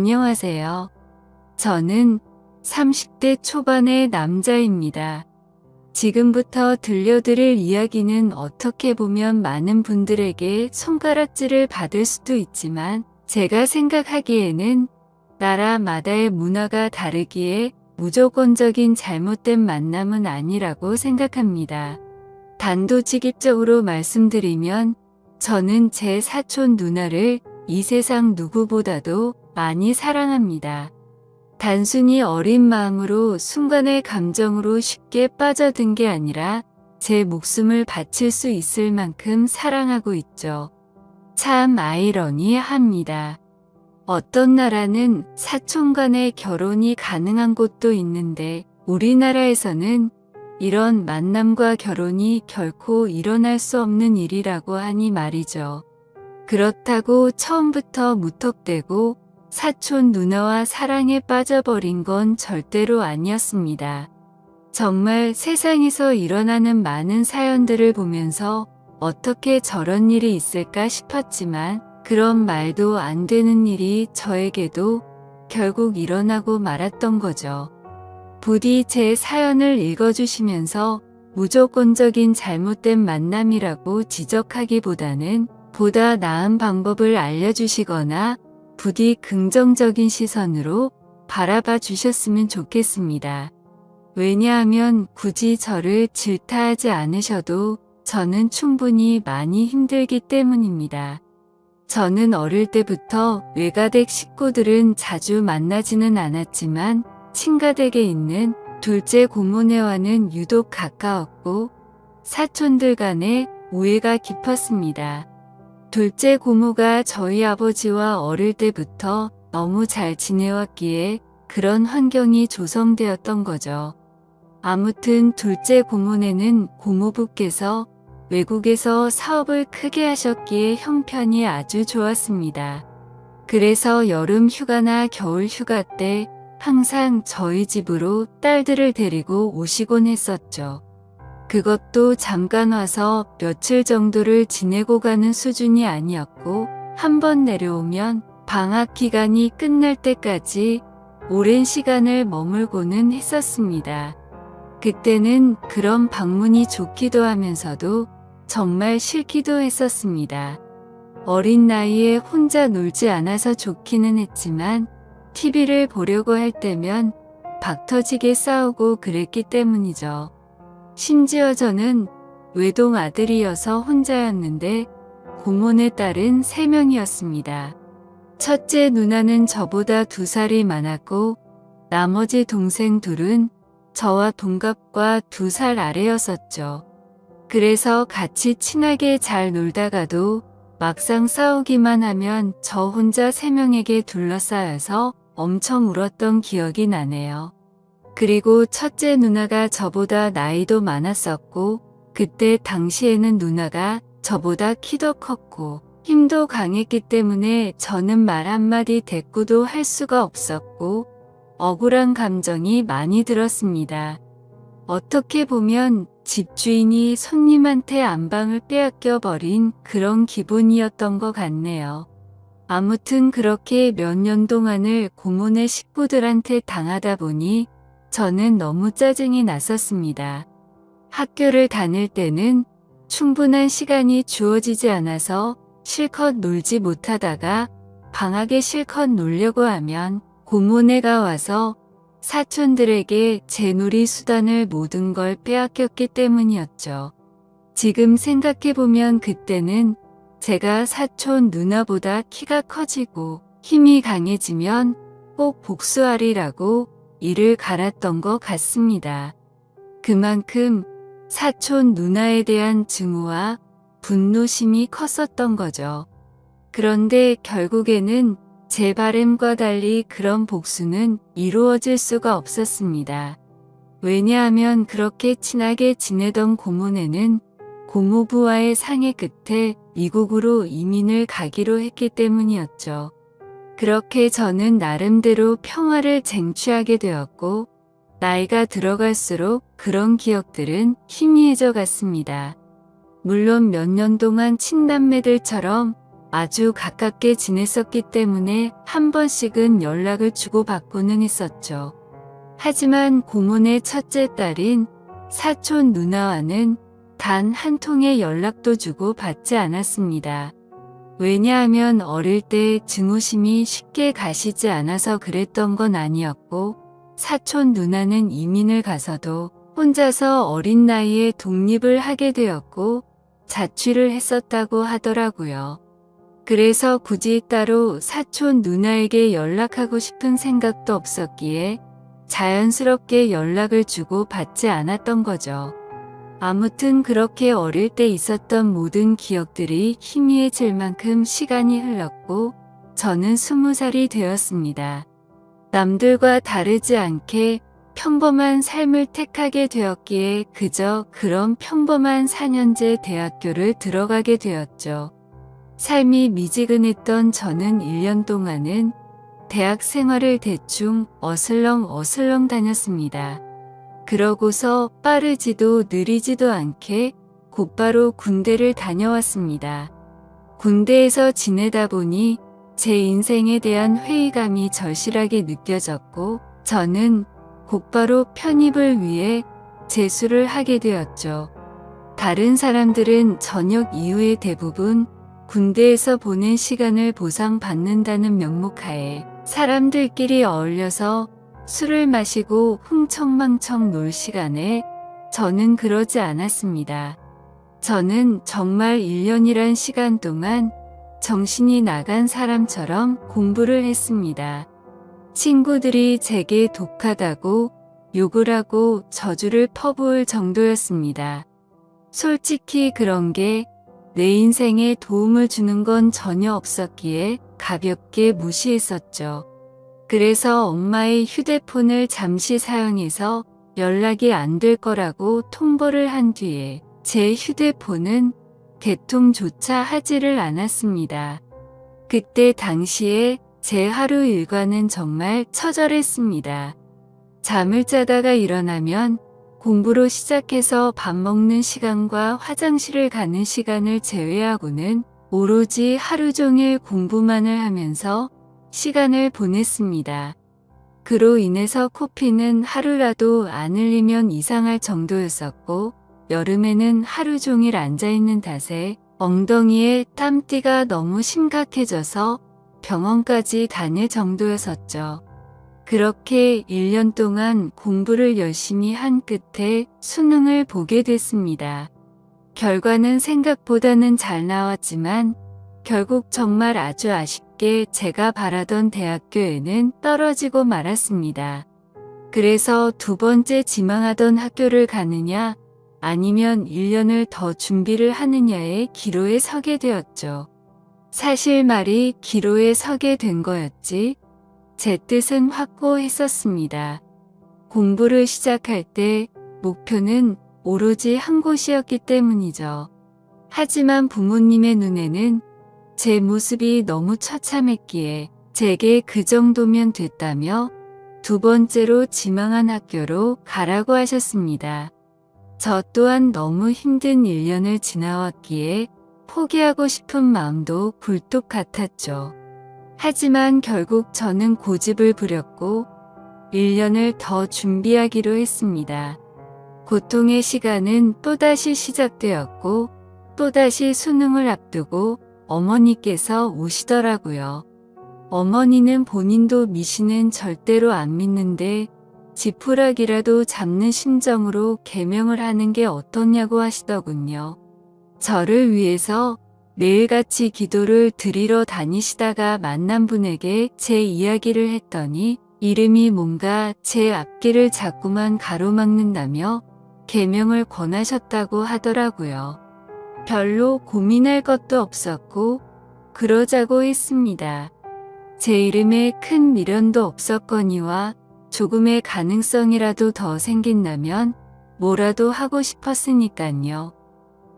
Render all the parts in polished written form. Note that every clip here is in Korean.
안녕하세요. 저는 30대 초반의 남자입니다. 지금부터 들려드릴 이야기는 어떻게 보면 많은 분들에게 손가락질을 받을 수도 있지만 제가 생각하기에는 나라마다의 문화가 다르기에 무조건적인 잘못된 만남은 아니라고 생각합니다. 단도직입적으로 말씀드리면 저는 제 사촌 누나를 이 세상 누구보다도 많이 사랑합니다. 단순히 어린 마음으로 순간의 감정으로 쉽게 빠져든 게 아니라 제 목숨을 바칠 수 있을 만큼 사랑하고 있죠. 참 아이러니합니다. 어떤 나라는 사촌 간의 결혼이 가능한 곳도 있는데 우리나라에서는 이런 만남과 결혼이 결코 일어날 수 없는 일이라고 하니 말이죠. 그렇다고 처음부터 무턱대고 사촌 누나와 사랑에 빠져버린 건 절대로 아니었습니다. 정말 세상에서 일어나는 많은 사연들을 보면서 어떻게 저런 일이 있을까 싶었지만 그런 말도 안 되는 일이 저에게도 결국 일어나고 말았던 거죠. 부디 제 사연을 읽어주시면서 무조건적인 잘못된 만남이라고 지적하기보다는 보다 나은 방법을 알려주시거나 부디 긍정적인 시선으로 바라봐 주셨으면 좋겠습니다. 왜냐하면 굳이 저를 질타하지 않으셔도 저는 충분히 많이 힘들기 때문입니다. 저는 어릴 때부터 외가댁 식구들은 자주 만나지는 않았지만 친가댁에 있는 둘째 고모네와는 유독 가까웠고 사촌들 간의 우애가 깊었습니다. 둘째 고모가 저희 아버지와 어릴 때부터 너무 잘 지내왔기에 그런 환경이 조성되었던 거죠. 아무튼 둘째 고모네는 고모부께서 외국에서 사업을 크게 하셨기에 형편이 아주 좋았습니다. 그래서 여름 휴가나 겨울 휴가 때 항상 저희 집으로 딸들을 데리고 오시곤 했었죠. 그것도 잠깐 와서 며칠 정도를 지내고 가는 수준이 아니었고 한 번 내려오면 방학 기간이 끝날 때까지 오랜 시간을 머물고는 했었습니다. 그때는 그런 방문이 좋기도 하면서도 정말 싫기도 했었습니다. 어린 나이에 혼자 놀지 않아서 좋기는 했지만 TV를 보려고 할 때면 박터지게 싸우고 그랬기 때문이죠. 심지어 저는 외동 아들이어서 혼자였는데 고모네 딸은 3명이었습니다. 첫째 누나는 저보다 2살이 많았고 나머지 동생 둘은 저와 동갑과 2살 아래였었죠. 그래서 같이 친하게 잘 놀다가도 막상 싸우기만 하면 저 혼자 3명에게 둘러싸여서 엄청 울었던 기억이 나네요. 그리고 첫째 누나가 저보다 나이도 많았었고 그때 당시에는 누나가 저보다 키도 컸고 힘도 강했기 때문에 저는 말 한마디 대꾸도 할 수가 없었고 억울한 감정이 많이 들었습니다. 어떻게 보면 집주인이 손님한테 안방을 빼앗겨 버린 그런 기분이었던 것 같네요. 아무튼 그렇게 몇 년 동안을 고모네 식구들한테 당하다 보니 저는 너무 짜증이 났었습니다. 학교를 다닐 때는 충분한 시간이 주어지지 않아서 실컷 놀지 못하다가 방학에 실컷 놀려고 하면 고모네가 와서 사촌들에게 제 놀이 수단을 모든 걸 빼앗겼기 때문이었죠. 지금 생각해보면 그때는 제가 사촌 누나보다 키가 커지고 힘이 강해지면 꼭 복수하리라고 이를 갈았던 것 같습니다. 그만큼 사촌 누나에 대한 증오와 분노심이 컸었던 거죠. 그런데 결국에는 제 바람과 달리 그런 복수는 이루어질 수가 없었습니다. 왜냐하면 그렇게 친하게 지내던 고모네는 고모부와의 상의 끝에 미국으로 이민을 가기로 했기 때문이었죠. 그렇게 저는 나름대로 평화를 쟁취하게 되었고 나이가 들어갈수록 그런 기억들은 희미해져 갔습니다. 물론 몇 년 동안 친남매들처럼 아주 가깝게 지냈었기 때문에 한 번씩은 연락을 주고받고는 했었죠. 하지만 고모네 첫째 딸인 사촌 누나와는 단 한 통의 연락도 주고받지 않았습니다. 왜냐하면 어릴 때 증오심이 쉽게 가시지 않아서 그랬던 건 아니었고, 사촌 누나는 이민을 가서도 혼자서 어린 나이에 독립을 하게 되었고 자취를 했었다고 하더라고요. 그래서 굳이 따로 사촌 누나에게 연락하고 싶은 생각도 없었기에 자연스럽게 연락을 주고 받지 않았던 거죠. 아무튼 그렇게 어릴 때 있었던 모든 기억들이 희미해질 만큼 시간이 흘렀고 저는 20살이 되었습니다. 남들과 다르지 않게 평범한 삶을 택하게 되었기에 그저 그런 평범한 4년제 대학교를 들어가게 되었죠. 삶이 미지근했던 저는 1년 동안은 대학 생활을 대충 어슬렁 다녔습니다. 그러고서 빠르지도 느리지도 않게 곧바로 군대를 다녀왔습니다. 군대에서 지내다 보니 제 인생에 대한 회의감이 절실하게 느껴졌고 저는 곧바로 편입을 위해 재수를 하게 되었죠. 다른 사람들은 전역 이후에 대부분 군대에서 보낸 시간을 보상받는다는 명목하에 사람들끼리 어울려서 술을 마시고 흥청망청 놀 시간에 저는 그러지 않았습니다. 저는 정말 1년이란 시간 동안 정신이 나간 사람처럼 공부를 했습니다. 친구들이 제게 독하다고 욕을 하고 저주를 퍼부을 정도였습니다. 솔직히 그런 게 내 인생에 도움을 주는 건 전혀 없었기에 가볍게 무시했었죠. 그래서 엄마의 휴대폰을 잠시 사용해서 연락이 안 될 거라고 통보를 한 뒤에 제 휴대폰은 개통조차 하지를 않았습니다. 그때 당시에 제 하루 일과는 정말 처절했습니다. 잠을 자다가 일어나면 공부로 시작해서 밥 먹는 시간과 화장실을 가는 시간을 제외하고는 오로지 하루 종일 공부만을 하면서 시간을 보냈습니다. 그로 인해서 코피는 하루라도 안 흘리면 이상할 정도였었고 여름에는 하루 종일 앉아있는 탓에 엉덩이에 땀띠가 너무 심각해져서 병원까지 다닐 정도였었죠. 그렇게 1년 동안 공부를 열심히 한 끝에 수능을 보게 됐습니다. 결과는 생각보다는 잘 나왔지만 결국 정말 아주 아쉽게 제가 바라던 대학교에는 떨어지고 말았습니다. 그래서 두 번째 지망하던 학교를 가느냐 아니면 1년을 더 준비를 하느냐의 기로에 서게 되었죠. 사실 말이 기로에 서게 된 거였지 제 뜻은 확고했었습니다. 공부를 시작할 때 목표는 오로지 한 곳이었기 때문이죠. 하지만 부모님의 눈에는 제 모습이 너무 처참했기에 제게 그 정도면 됐다며 두 번째로 지망한 학교로 가라고 하셨습니다. 저 또한 너무 힘든 1년을 지나왔기에 포기하고 싶은 마음도 굴뚝 같았죠. 하지만 결국 저는 고집을 부렸고 1년을 더 준비하기로 했습니다. 고통의 시간은 또다시 시작되었고 또다시 수능을 앞두고 어머니께서 오시더라고요. 어머니는 본인도 미신은 절대로 안 믿는데 지푸라기라도 잡는 심정으로 계명을 하는 게 어떻냐고 하시더군요. 저를 위해서 매일같이 기도를 드리러 다니시다가 만난 분에게 제 이야기를 했더니 이름이 뭔가 제 앞길을 자꾸만 가로막는다며 계명을 권하셨다고 하더라고요. 별로 고민할 것도 없었고 그러자고 했습니다. 제 이름에 큰 미련도 없었거니와 조금의 가능성이라도 더 생긴다면 뭐라도 하고 싶었으니깐요.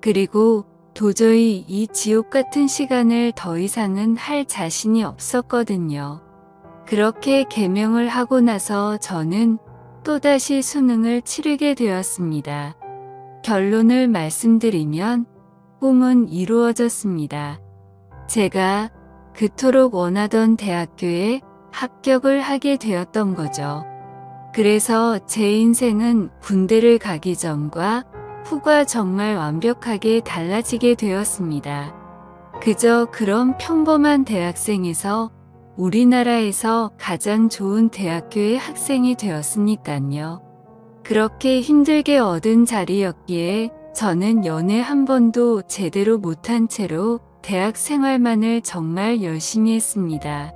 그리고 도저히 이 지옥 같은 시간을 더 이상은 할 자신이 없었거든요. 그렇게 계명을 하고 나서 저는 또다시 수능을 치르게 되었습니다. 결론을 말씀드리면 꿈은 이루어졌습니다. 제가 그토록 원하던 대학교에 합격을 하게 되었던 거죠. 그래서 제 인생은 군대를 가기 전과 후가 정말 완벽하게 달라지게 되었습니다. 그저 그런 평범한 대학생에서 우리나라에서 가장 좋은 대학교의 학생이 되었으니까요. 그렇게 힘들게 얻은 자리였기에 저는 연애 한 번도 제대로 못한 채로 대학 생활만을 정말 열심히 했습니다.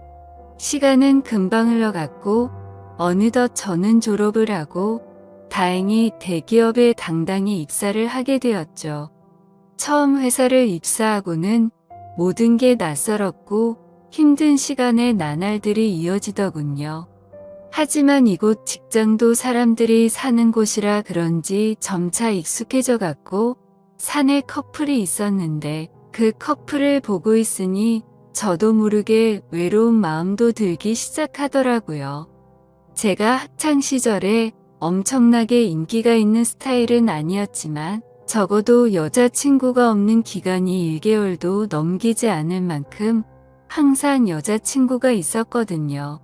시간은 금방 흘러갔고 어느덧 저는 졸업을 하고 다행히 대기업에 당당히 입사를 하게 되었죠. 처음 회사를 입사하고는 모든 게 낯설었고 힘든 시간의 나날들이 이어지더군요. 하지만 이곳 직장도 사람들이 사는 곳이라 그런지 점차 익숙해져 갔고 사내 커플이 있었는데 그 커플을 보고 있으니 저도 모르게 외로운 마음도 들기 시작하더라고요. 제가 학창 시절에 엄청나게 인기가 있는 스타일은 아니었지만 적어도 여자친구가 없는 기간이 1개월도 넘기지 않을 만큼 항상 여자친구가 있었거든요.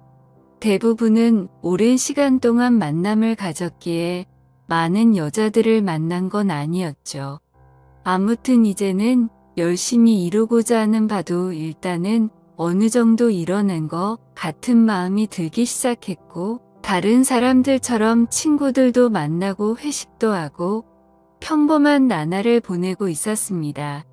대부분은 오랜 시간 동안 만남을 가졌기에 많은 여자들을 만난 건 아니었죠. 아무튼 이제는 열심히 이루고자 하는 바도 일단은 어느 정도 이뤄낸 것 같은 마음이 들기 시작했고 다른 사람들처럼 친구들도 만나고 회식도 하고 평범한 나날을 보내고 있었습니다.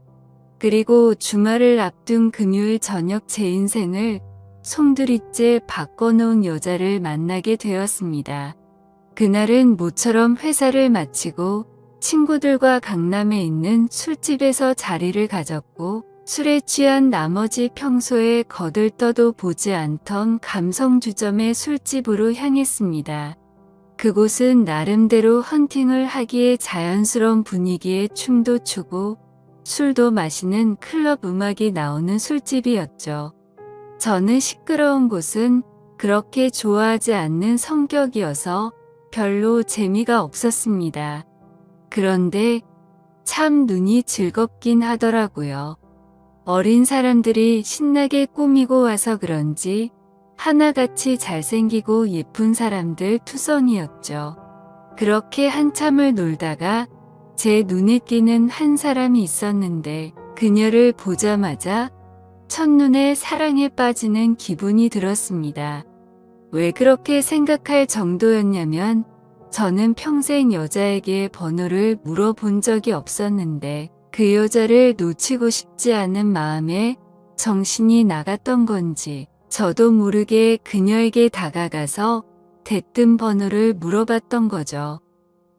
그리고 주말을 앞둔 금요일 저녁 제 인생을 송두리째 바꿔놓은 여자를 만나게 되었습니다. 그날은 모처럼 회사를 마치고 친구들과 강남에 있는 술집에서 자리를 가졌고 술에 취한 나머지 평소에 거들떠도 보지 않던 감성주점의 술집으로 향했습니다. 그곳은 나름대로 헌팅을 하기에 자연스러운 분위기에 춤도 추고 술도 마시는 클럽 음악이 나오는 술집이었죠. 저는 시끄러운 곳은 그렇게 좋아하지 않는 성격이어서 별로 재미가 없었습니다. 그런데 참 눈이 즐겁긴 하더라고요. 어린 사람들이 신나게 꾸미고 와서 그런지 하나같이 잘생기고 예쁜 사람들 투성이었죠. 그렇게 한참을 놀다가 제 눈에 띄는 한 사람이 있었는데 그녀를 보자마자 첫눈에 사랑에 빠지는 기분이 들었습니다. 왜 그렇게 생각할 정도였냐면 저는 평생 여자에게 번호를 물어본 적이 없었는데 그 여자를 놓치고 싶지 않은 마음에 정신이 나갔던 건지 저도 모르게 그녀에게 다가가서 대뜸 번호를 물어봤던 거죠.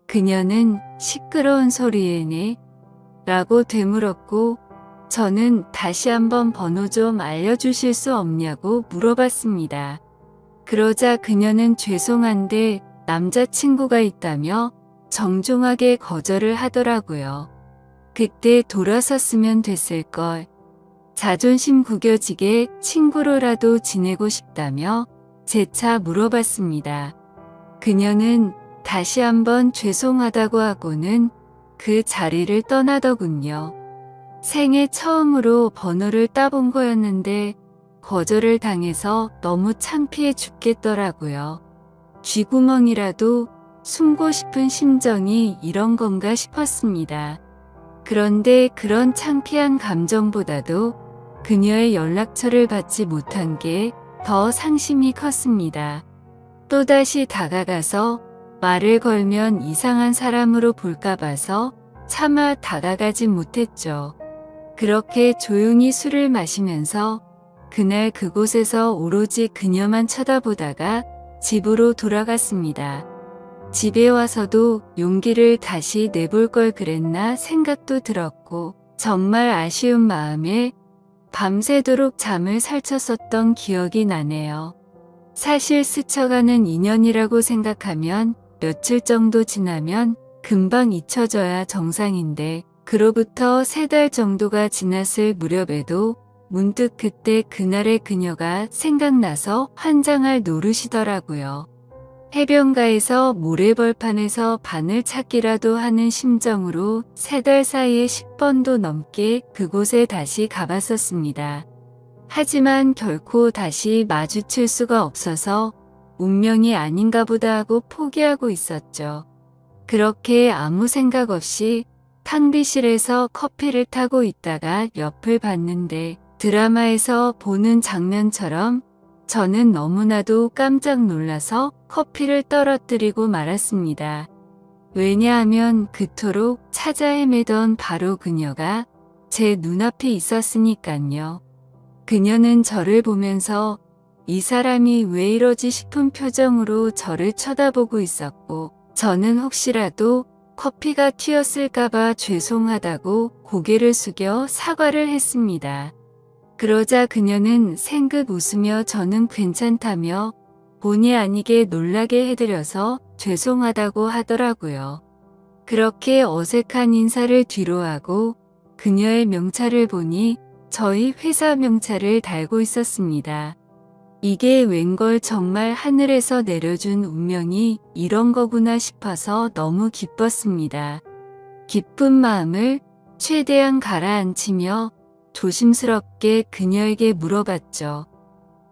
그녀는 시끄러운 소리에 네? 라고 되물었고 저는 다시 한번 번호 좀 알려주실 수 없냐고 물어봤습니다. 그러자 그녀는 죄송한데 남자친구가 있다며 정중하게 거절을 하더라고요. 그때 돌아섰으면 됐을걸. 자존심 구겨지게 친구로라도 지내고 싶다며 재차 물어봤습니다. 그녀는 다시 한번 죄송하다고 하고는 그 자리를 떠나더군요. 생애 처음으로 번호를 따본 거였는데 거절을 당해서 너무 창피해 죽겠더라고요. 쥐구멍이라도 숨고 싶은 심정이 이런 건가 싶었습니다. 그런데 그런 창피한 감정보다도 그녀의 연락처를 받지 못한 게 더 상심이 컸습니다. 또다시 다가가서 말을 걸면 이상한 사람으로 볼까 봐서 차마 다가가지 못했죠. 그렇게 조용히 술을 마시면서 그날 그곳에서 오로지 그녀만 쳐다보다가 집으로 돌아갔습니다. 집에 와서도 용기를 다시 내볼 걸 그랬나 생각도 들었고 정말 아쉬운 마음에 밤새도록 잠을 설쳤었던 기억이 나네요. 사실 스쳐가는 인연이라고 생각하면 며칠 정도 지나면 금방 잊혀져야 정상인데 그로부터 3달 정도가 지났을 무렵에도 문득 그때 그날의 그녀가 생각나서 환장할 노릇이더라고요. 해변가에서 모래벌판에서 바늘찾기라도 하는 심정으로 3달 사이에 10번도 넘게 그곳에 다시 가봤었습니다. 하지만 결코 다시 마주칠 수가 없어서 운명이 아닌가 보다 하고 포기하고 있었죠. 그렇게 아무 생각 없이 탕비실에서 커피를 타고 있다가 옆을 봤는데 드라마에서 보는 장면처럼 저는 너무나도 깜짝 놀라서 커피를 떨어뜨리고 말았습니다. 왜냐하면 그토록 찾아 헤매던 바로 그녀가 제 눈앞에 있었으니깐요. 그녀는 저를 보면서 이 사람이 왜 이러지 싶은 표정으로 저를 쳐다보고 있었고, 저는 혹시라도 커피가 튀었을까봐 죄송하다고 고개를 숙여 사과를 했습니다. 그러자 그녀는 생긋 웃으며 저는 괜찮다며 본의 아니게 놀라게 해드려서 죄송하다고 하더라고요. 그렇게 어색한 인사를 뒤로하고 그녀의 명찰을 보니 저희 회사 명찰을 달고 있었습니다. 이게 웬걸 정말 하늘에서 내려준 운명이 이런 거구나 싶어서 너무 기뻤습니다. 기쁜 마음을 최대한 가라앉히며 조심스럽게 그녀에게 물어봤죠.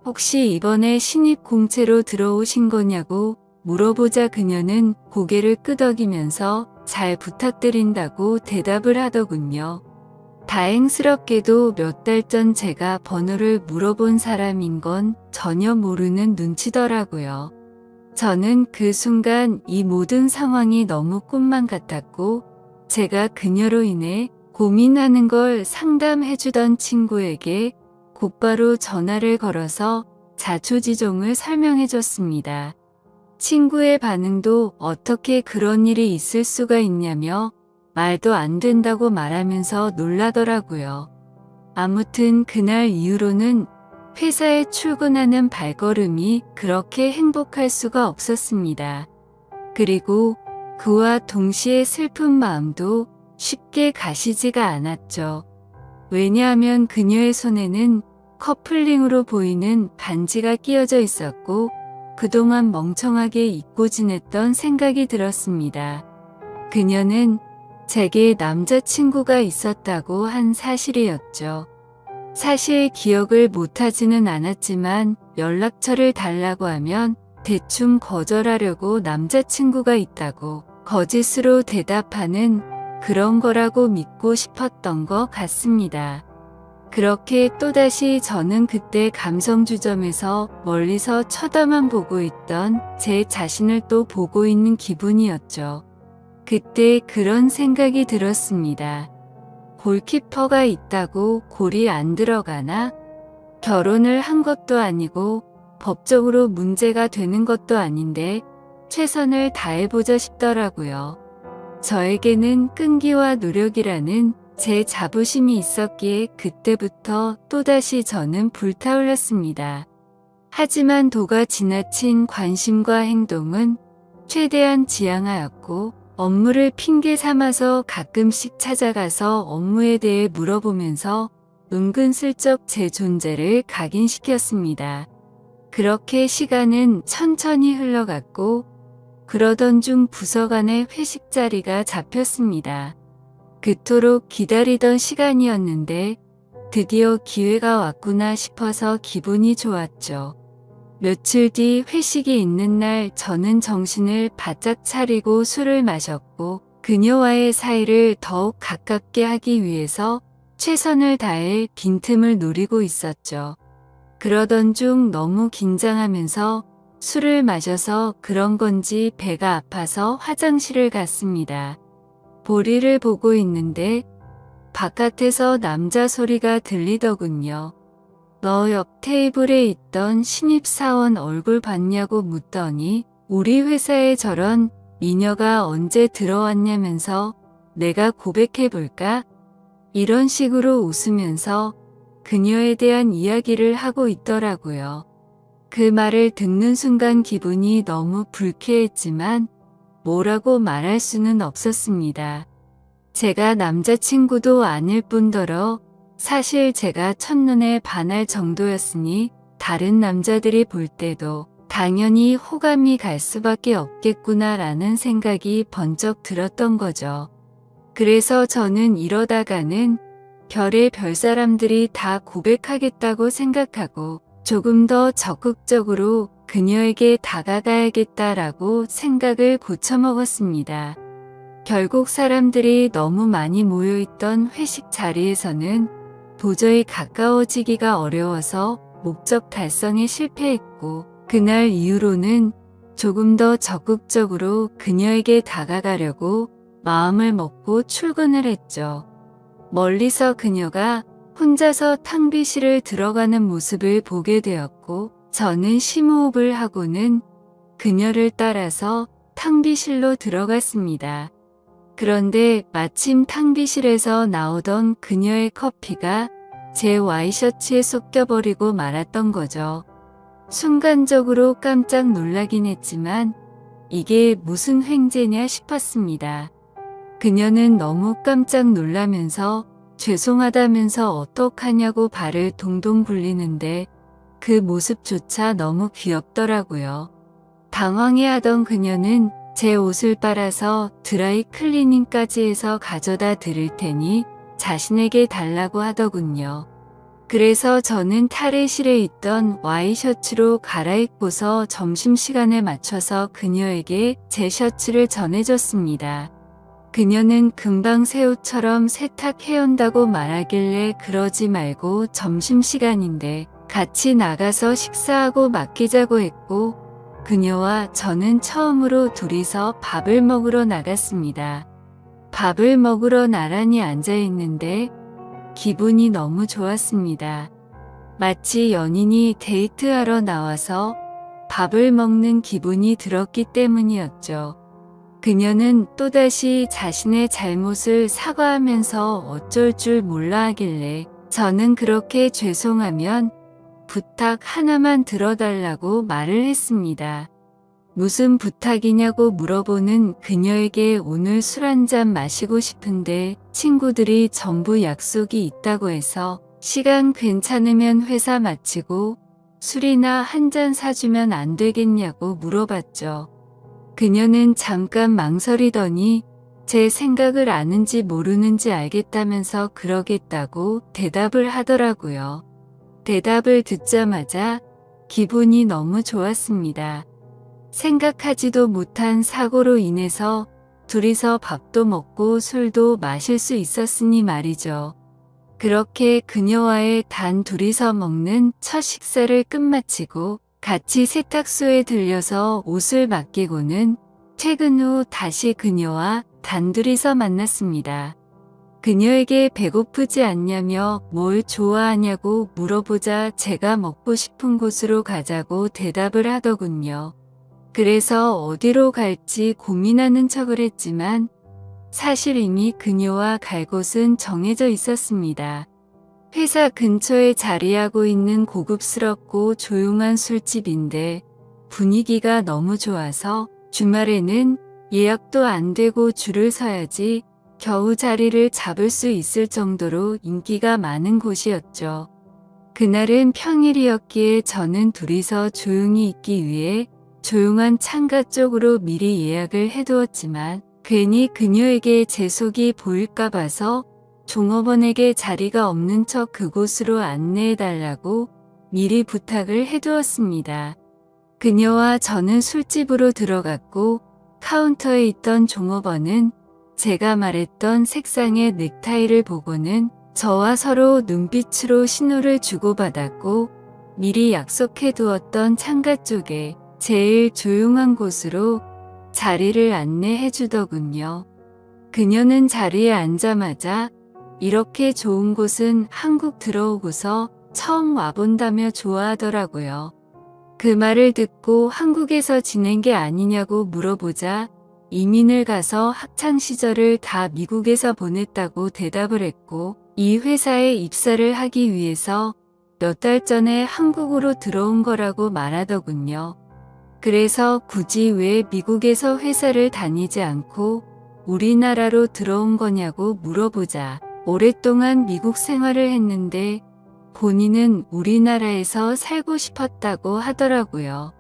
혹시 이번에 신입 공채로 들어오신 거냐고 물어보자 그녀는 고개를 끄덕이면서 잘 부탁드린다고 대답을 하더군요. 다행스럽게도 몇 달 전 제가 번호를 물어본 사람인 건 전혀 모르는 눈치더라고요. 저는 그 순간 이 모든 상황이 너무 꿈만 같았고 제가 그녀로 인해 고민하는 걸 상담해주던 친구에게 곧바로 전화를 걸어서 자초지종을 설명해줬습니다. 친구의 반응도 어떻게 그런 일이 있을 수가 있냐며 말도 안 된다고 말하면서 놀라더라고요. 아무튼 그날 이후로는 회사에 출근하는 발걸음이 그렇게 행복할 수가 없었습니다. 그리고 그와 동시에 슬픈 마음도 쉽게 가시지가 않았죠. 왜냐하면 그녀의 손에는 커플링으로 보이는 반지가 끼어져 있었고 그동안 멍청하게 잊고 지냈던 생각이 들었습니다. 그녀는 제게 남자친구가 있었다고 한 사실이었죠. 사실 기억을 못하지는 않았지만 연락처를 달라고 하면 대충 거절하려고 남자친구가 있다고 거짓으로 대답하는 그런 거라고 믿고 싶었던 것 같습니다. 그렇게 또다시 저는 그때 감성주점에서 멀리서 쳐다만 보고 있던 제 자신을 또 보고 있는 기분이었죠. 그때 그런 생각이 들었습니다. 골키퍼가 있다고 골이 안 들어가나? 결혼을 한 것도 아니고 법적으로 문제가 되는 것도 아닌데 최선을 다해보자 싶더라고요. 저에게는 끈기와 노력이라는 제 자부심이 있었기에 그때부터 또다시 저는 불타올랐습니다. 하지만 도가 지나친 관심과 행동은 최대한 지양하였고 업무를 핑계 삼아서 가끔씩 찾아가서 업무에 대해 물어보면서 은근슬쩍 제 존재를 각인시켰습니다. 그렇게 시간은 천천히 흘러갔고 그러던 중 부서 간의 회식 자리가 잡혔습니다. 그토록 기다리던 시간이었는데 드디어 기회가 왔구나 싶어서 기분이 좋았죠. 며칠 뒤 회식이 있는 날 저는 정신을 바짝 차리고 술을 마셨고 그녀와의 사이를 더욱 가깝게 하기 위해서 최선을 다해 빈틈을 노리고 있었죠. 그러던 중 너무 긴장하면서 술을 마셔서 그런 건지 배가 아파서 화장실을 갔습니다. 보리를 보고 있는데 바깥에서 남자 소리가 들리더군요. 너 옆 테이블에 있던 신입사원 얼굴 봤냐고 묻더니 우리 회사에 저런 미녀가 언제 들어왔냐면서 내가 고백해볼까? 이런 식으로 웃으면서 그녀에 대한 이야기를 하고 있더라고요. 그 말을 듣는 순간 기분이 너무 불쾌했지만 뭐라고 말할 수는 없었습니다. 제가 남자친구도 아닐 뿐더러 사실 제가 첫눈에 반할 정도였으니 다른 남자들이 볼 때도 당연히 호감이 갈 수밖에 없겠구나라는 생각이 번쩍 들었던 거죠. 그래서 저는 이러다가는 별의 별 사람들이 다 고백하겠다고 생각하고 조금 더 적극적으로 그녀에게 다가가야겠다라고 생각을 고쳐먹었습니다. 결국 사람들이 너무 많이 모여있던 회식 자리에서는 도저히 가까워지기가 어려워서 목적 달성에 실패했고, 그날 이후로는 조금 더 적극적으로 그녀에게 다가가려고 마음을 먹고 출근을 했죠. 멀리서 그녀가 혼자서 탕비실을 들어가는 모습을 보게 되었고, 저는 심호흡을 하고는 그녀를 따라서 탕비실로 들어갔습니다. 그런데 마침 탕비실에서 나오던 그녀의 커피가 제 와이셔츠에 쏟겨버리고 말았던 거죠. 순간적으로 깜짝 놀라긴 했지만 이게 무슨 횡재냐 싶었습니다. 그녀는 너무 깜짝 놀라면서 죄송하다면서 어떡하냐고 발을 동동 굴리는데 그 모습조차 너무 귀엽더라고요. 당황해하던 그녀는 제 옷을 빨아서 드라이 클리닝까지 해서 가져다 드릴 테니 자신에게 달라고 하더군요. 그래서 저는 탈의실에 있던 와이셔츠로 갈아입고서 점심시간에 맞춰서 그녀에게 제 셔츠를 전해줬습니다. 그녀는 금방 새 옷처럼 세탁해온다고 말하길래 그러지 말고 점심시간인데 같이 나가서 식사하고 맡기자고 했고, 그녀와 저는 처음으로 둘이서 밥을 먹으러 나갔습니다. 밥을 먹으러 나란히 앉아있는데 기분이 너무 좋았습니다. 마치 연인이 데이트하러 나와서 밥을 먹는 기분이 들었기 때문이었죠. 그녀는 또다시 자신의 잘못을 사과하면서 어쩔 줄 몰라 하길래 저는 그렇게 죄송하면 부탁 하나만 들어달라고 말을 했습니다. 무슨 부탁이냐고 물어보는 그녀에게 오늘 술 한잔 마시고 싶은데 친구들이 전부 약속이 있다고 해서 시간 괜찮으면 회사 마치고 술이나 한잔 사주면 안 되겠냐고 물어봤죠. 그녀는 잠깐 망설이더니 제 생각을 아는지 모르는지 알겠다면서 그러겠다고 대답을 하더라고요. 대답을 듣자마자 기분이 너무 좋았습니다. 생각하지도 못한 사고로 인해서 둘이서 밥도 먹고 술도 마실 수 있었으니 말이죠. 그렇게 그녀와의 단 둘이서 먹는 첫 식사를 끝마치고 같이 세탁소에 들려서 옷을 맡기고는 퇴근 후 다시 그녀와 단둘이서 만났습니다. 그녀에게 배고프지 않냐며 뭘 좋아하냐고 물어보자 제가 먹고 싶은 곳으로 가자고 대답을 하더군요. 그래서 어디로 갈지 고민하는 척을 했지만 사실 이미 그녀와 갈 곳은 정해져 있었습니다. 회사 근처에 자리하고 있는 고급스럽고 조용한 술집인데 분위기가 너무 좋아서 주말에는 예약도 안 되고 줄을 서야지 겨우 자리를 잡을 수 있을 정도로 인기가 많은 곳이었죠. 그날은 평일이었기에 저는 둘이서 조용히 있기 위해 조용한 창가 쪽으로 미리 예약을 해두었지만 괜히 그녀에게 제 속이 보일까 봐서 종업원에게 자리가 없는 척 그곳으로 안내해달라고 미리 부탁을 해두었습니다. 그녀와 저는 술집으로 들어갔고 카운터에 있던 종업원은 제가 말했던 색상의 넥타이를 보고는 저와 서로 눈빛으로 신호를 주고받았고 미리 약속해 두었던 창가 쪽에 제일 조용한 곳으로 자리를 안내해 주더군요. 그녀는 자리에 앉자마자 이렇게 좋은 곳은 한국 들어오고서 처음 와본다며 좋아하더라고요. 그 말을 듣고 한국에서 지낸 게 아니냐고 물어보자 이민을 가서 학창시절을 다 미국에서 보냈다고 대답을 했고 이 회사에 입사를 하기 위해서 몇 달 전에 한국으로 들어온 거라고 말하더군요. 그래서 굳이 왜 미국에서 회사를 다니지 않고 우리나라로 들어온 거냐고 물어보자 오랫동안 미국 생활을 했는데 본인은 우리나라에서 살고 싶었다고 하더라고요.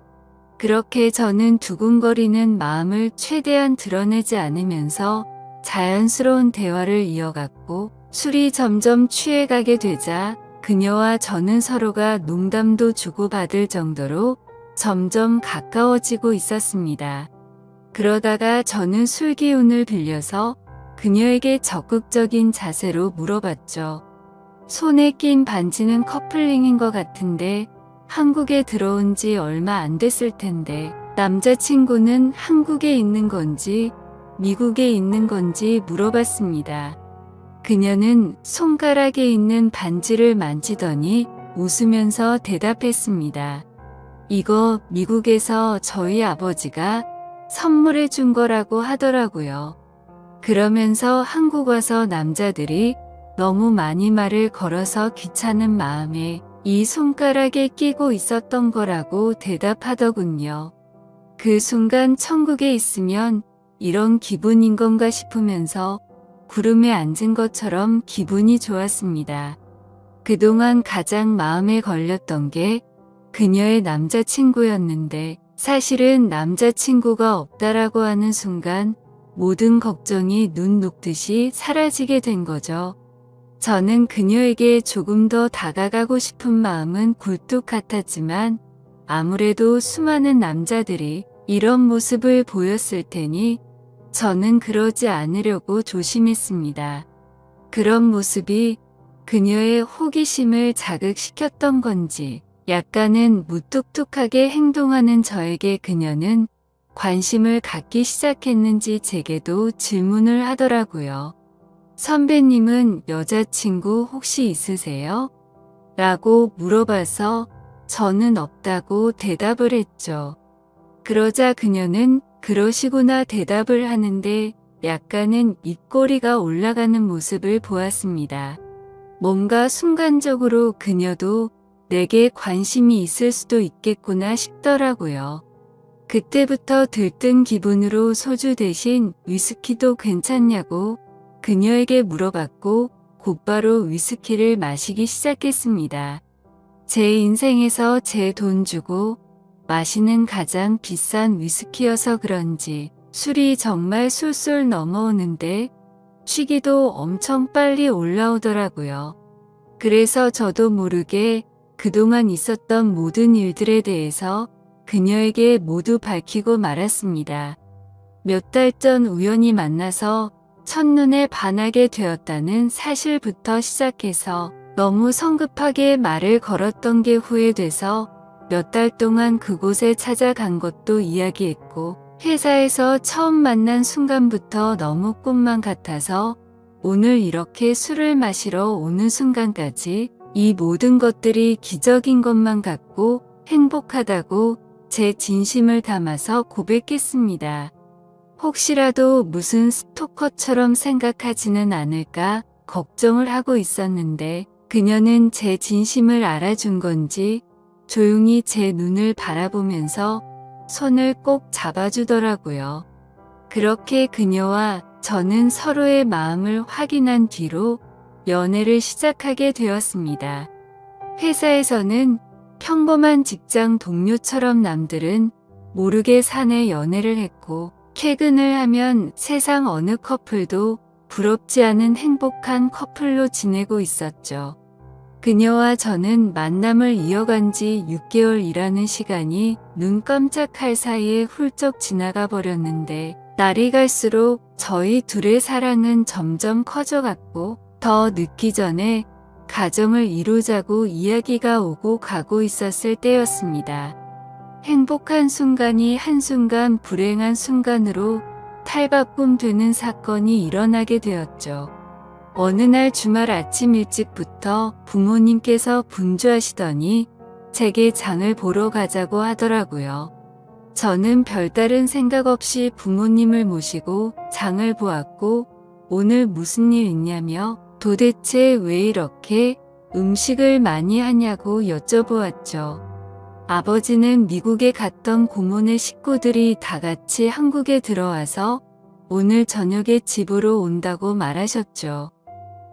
그렇게 저는 두근거리는 마음을 최대한 드러내지 않으면서 자연스러운 대화를 이어갔고, 술이 점점 취해가게 되자 그녀와 저는 서로가 농담도 주고받을 정도로 점점 가까워지고 있었습니다. 그러다가 저는 술 기운을 빌려서 그녀에게 적극적인 자세로 물어봤죠. 손에 낀 반지는 커플링인 것 같은데 한국에 들어온 지 얼마 안 됐을 텐데 남자친구는 한국에 있는 건지 미국에 있는 건지 물어봤습니다. 그녀는 손가락에 있는 반지를 만지더니 웃으면서 대답했습니다. 이거 미국에서 저희 아버지가 선물해 준 거라고 하더라고요. 그러면서 한국 와서 남자들이 너무 많이 말을 걸어서 귀찮은 마음에 이 손가락에 끼고 있었던 거라고 대답하더군요. 그 순간 천국에 있으면 이런 기분인 건가 싶으면서 구름에 앉은 것처럼 기분이 좋았습니다. 그동안 가장 마음에 걸렸던 게 그녀의 남자친구였는데 사실은 남자친구가 없다라고 하는 순간 모든 걱정이 눈 녹듯이 사라지게 된 거죠. 저는 그녀에게 조금 더 다가가고 싶은 마음은 굴뚝 같았지만 아무래도 수많은 남자들이 이런 모습을 보였을 테니 저는 그러지 않으려고 조심했습니다. 그런 모습이 그녀의 호기심을 자극시켰던 건지 약간은 무뚝뚝하게 행동하는 저에게 그녀는 관심을 갖기 시작했는지 제게도 질문을 하더라고요. 선배님은 여자친구 혹시 있으세요? 라고 물어봐서 저는 없다고 대답을 했죠. 그러자 그녀는 그러시구나 대답을 하는데 약간은 입꼬리가 올라가는 모습을 보았습니다. 뭔가 순간적으로 그녀도 내게 관심이 있을 수도 있겠구나 싶더라고요. 그때부터 들뜬 기분으로 소주 대신 위스키도 괜찮냐고 그녀에게 물어봤고 곧바로 위스키를 마시기 시작했습니다. 제 인생에서 제 돈 주고 마시는 가장 비싼 위스키여서 그런지 술이 정말 술술 넘어오는데 취기도 엄청 빨리 올라오더라고요. 그래서 저도 모르게 그동안 있었던 모든 일들에 대해서 그녀에게 모두 밝히고 말았습니다. 몇 달 전 우연히 만나서 첫눈에 반하게 되었다는 사실부터 시작해서 너무 성급하게 말을 걸었던 게 후회돼서 몇 달 동안 그곳에 찾아간 것도 이야기했고 회사에서 처음 만난 순간부터 너무 꿈만 같아서 오늘 이렇게 술을 마시러 오는 순간까지 이 모든 것들이 기적인 것만 같고 행복하다고 제 진심을 담아서 고백했습니다. 혹시라도 무슨 스토커처럼 생각하지는 않을까 걱정을 하고 있었는데 그녀는 제 진심을 알아준 건지 조용히 제 눈을 바라보면서 손을 꼭 잡아주더라고요. 그렇게 그녀와 저는 서로의 마음을 확인한 뒤로 연애를 시작하게 되었습니다. 회사에서는 평범한 직장 동료처럼 남들은 모르게 사내 연애를 했고 퇴근을 하면 세상 어느 커플도 부럽지 않은 행복한 커플로 지내고 있었죠. 그녀와 저는 만남을 이어간 지 6개월이라는 시간이 눈 깜짝할 사이에 훌쩍 지나가 버렸는데 날이 갈수록 저희 둘의 사랑은 점점 커져갔고 더 늦기 전에 가정을 이루자고 이야기가 오고 가고 있었을 때였습니다. 행복한 순간이 한순간 불행한 순간으로 탈바꿈 되는 사건이 일어나게 되었죠. 어느 날 주말 아침 일찍부터 부모님께서 분주하시더니 제게 장을 보러 가자고 하더라고요. 저는 별다른 생각 없이 부모님을 모시고 장을 보았고 오늘 무슨 일 있냐며 도대체 왜 이렇게 음식을 많이 하냐고 여쭤보았죠. 아버지는 미국에 갔던 고모네 식구들이 다 같이 한국에 들어와서 오늘 저녁에 집으로 온다고 말하셨죠.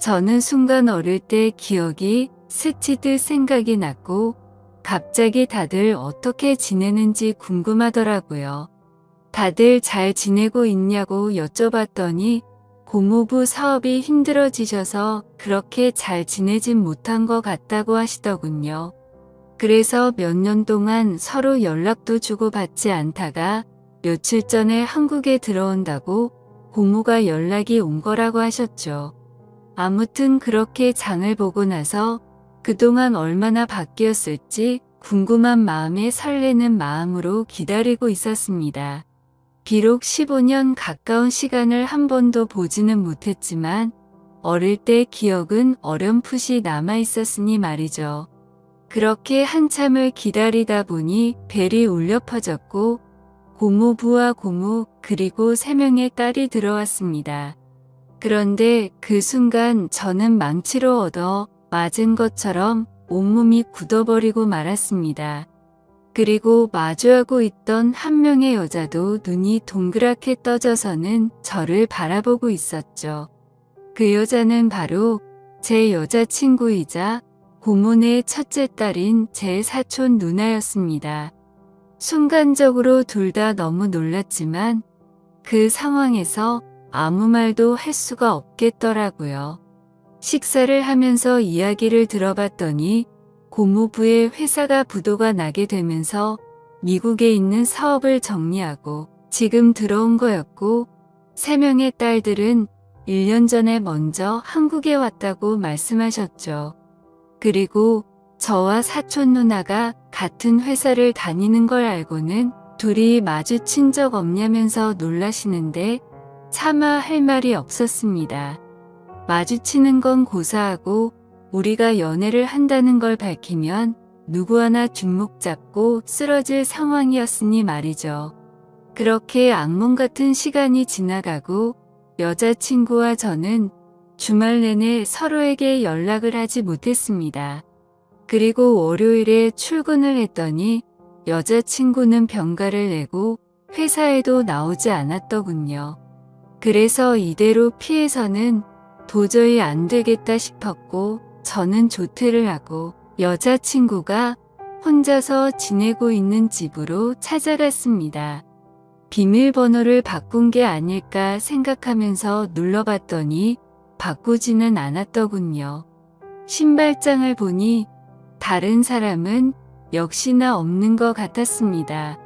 저는 순간 어릴 때 기억이 스치듯 생각이 났고 갑자기 다들 어떻게 지내는지 궁금하더라고요. 다들 잘 지내고 있냐고 여쭤봤더니 고모부 사업이 힘들어지셔서 그렇게 잘 지내진 못한 것 같다고 하시더군요. 그래서 몇 년 동안 서로 연락도 주고받지 않다가 며칠 전에 한국에 들어온다고 고모가 연락이 온 거라고 하셨죠. 아무튼 그렇게 장을 보고 나서 그동안 얼마나 바뀌었을지 궁금한 마음에 설레는 마음으로 기다리고 있었습니다. 비록 15년 가까운 시간을 한 번도 보지는 못했지만 어릴 때 기억은 어렴풋이 남아 있었으니 말이죠. 그렇게 한참을 기다리다 보니 벨이 울려 퍼졌고 고모부와 고모 그리고 3명의 딸이 들어왔습니다. 그런데 그 순간 저는 망치로 얻어 맞은 것처럼 온몸이 굳어버리고 말았습니다. 그리고 마주하고 있던 한 명의 여자도 눈이 동그랗게 떠져서는 저를 바라보고 있었죠. 그 여자는 바로 제 여자친구이자 고모네 첫째 딸인 제 사촌 누나였습니다. 순간적으로 둘 다 너무 놀랐지만 그 상황에서 아무 말도 할 수가 없겠더라고요. 식사를 하면서 이야기를 들어봤더니 고모부의 회사가 부도가 나게 되면서 미국에 있는 사업을 정리하고 지금 들어온 거였고 3명의 딸들은 1년 전에 먼저 한국에 왔다고 말씀하셨죠. 그리고 저와 사촌 누나가 같은 회사를 다니는 걸 알고는 둘이 마주친 적 없냐면서 놀라시는데 차마 할 말이 없었습니다. 마주치는 건 고사하고 우리가 연애를 한다는 걸 밝히면 누구 하나 주먹 잡고 쓰러질 상황이었으니 말이죠. 그렇게 악몽 같은 시간이 지나가고 여자친구와 저는 주말 내내 서로에게 연락을 하지 못했습니다. 그리고 월요일에 출근을 했더니 여자친구는 병가를 내고 회사에도 나오지 않았더군요. 그래서 이대로 피해서는 도저히 안 되겠다 싶었고 저는 조퇴를 하고 여자친구가 혼자서 지내고 있는 집으로 찾아갔습니다. 비밀번호를 바꾼 게 아닐까 생각하면서 눌러봤더니 바꾸지는 않았더군요. 신발장을 보니 다른 사람은 역시나 없는 것 같았습니다.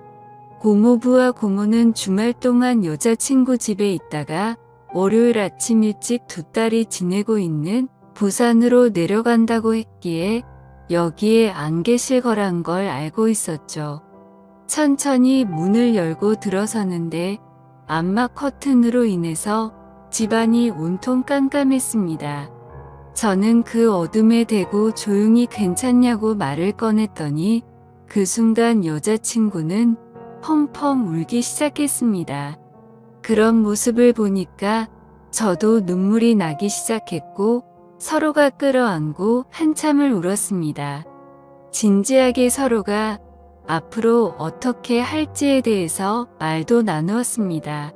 고모부와 고모는 주말 동안 여자친구 집에 있다가 월요일 아침 일찍 두 딸이 지내고 있는 부산으로 내려간다고 했기에 여기에 안 계실 거란 걸 알고 있었죠. 천천히 문을 열고 들어서는데 암막 커튼으로 인해서 집안이 온통 깜깜했습니다. 저는 그 어둠에 대고 조용히 괜찮냐고 말을 꺼냈더니 그 순간 여자친구는 펑펑 울기 시작했습니다. 그런 모습을 보니까 저도 눈물이 나기 시작했고 서로가 끌어안고 한참을 울었습니다. 진지하게 서로가 앞으로 어떻게 할지에 대해서 말도 나누었습니다.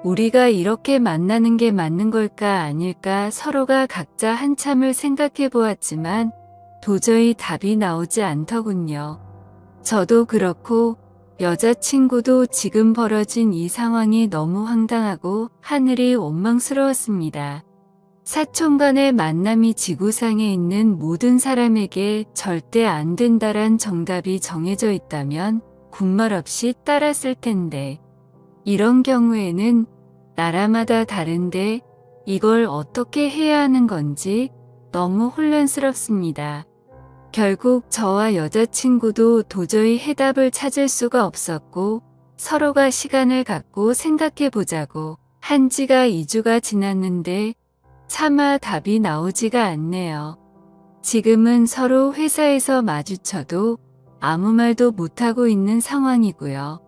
우리가 이렇게 만나는 게 맞는 걸까 아닐까 서로가 각자 한참을 생각해 보았지만 도저히 답이 나오지 않더군요. 저도 그렇고 여자친구도 지금 벌어진 이 상황이 너무 황당하고 하늘이 원망스러웠습니다. 사촌 간의 만남이 지구상에 있는 모든 사람에게 절대 안 된다란 정답이 정해져 있다면 군말 없이 따랐을 텐데 이런 경우에는 나라마다 다른데 이걸 어떻게 해야 하는 건지 너무 혼란스럽습니다. 결국 저와 여자친구도 도저히 해답을 찾을 수가 없었고 서로가 시간을 갖고 생각해 보자고 한 지가 2주가 지났는데 차마 답이 나오지가 않네요. 지금은 서로 회사에서 마주쳐도 아무 말도 못하고 있는 상황이고요.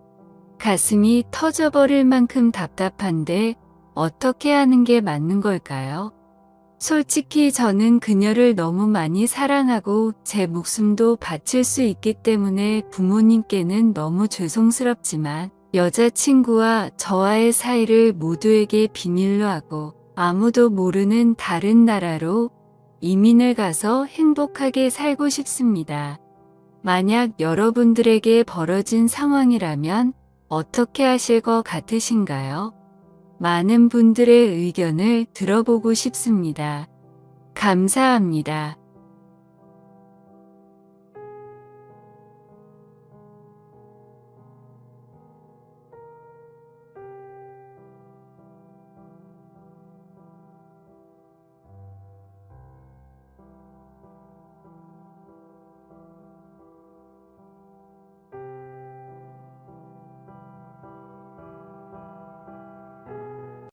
가슴이 터져버릴 만큼 답답한데 어떻게 하는 게 맞는 걸까요? 솔직히 저는 그녀를 너무 많이 사랑하고 제 목숨도 바칠 수 있기 때문에 부모님께는 너무 죄송스럽지만 여자친구와 저와의 사이를 모두에게 비밀로 하고 아무도 모르는 다른 나라로 이민을 가서 행복하게 살고 싶습니다. 만약 여러분들에게 벌어진 상황이라면 어떻게 하실 것 같으신가요? 많은 분들의 의견을 들어보고 싶습니다. 감사합니다.